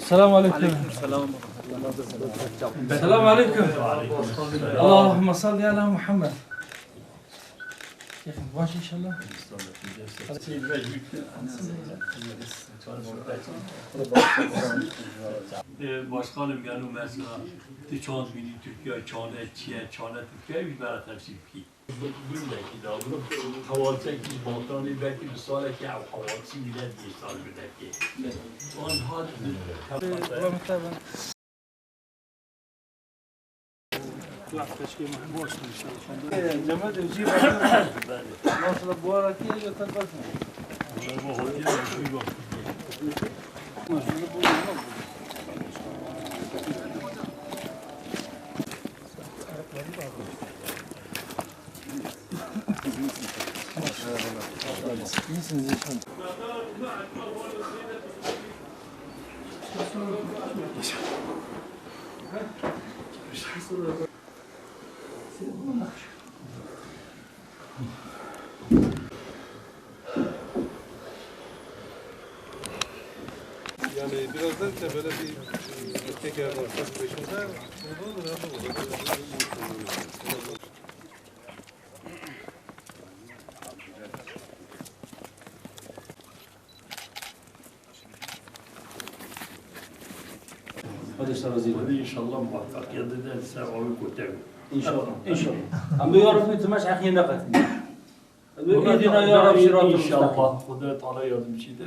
السلام عليكم. السلام السلام عليكم. اللهم صل على محمد. شيخ باش ان شاء الله. Başkanım yani mesela çan bini Türkiye çanı çiğ çanı Türkiye bir bara tefsir ki. Buradaki da bunu havaltaki baltani belki bir sale ki havaltı bile bir sal buradaki. On had جماعة وجيب نوصل بوارك يا تلبسنا. Yani birazdan da böyle bir teker var. Peşinde inşallah muvaffakiyet ederse onu kurtarır. İnşallah. İnşallah. Ama yarın bir tümeş ahiyen ne kadar. İdina ya Rabbi şiratı İnşallah. Kudet ala yardımcı de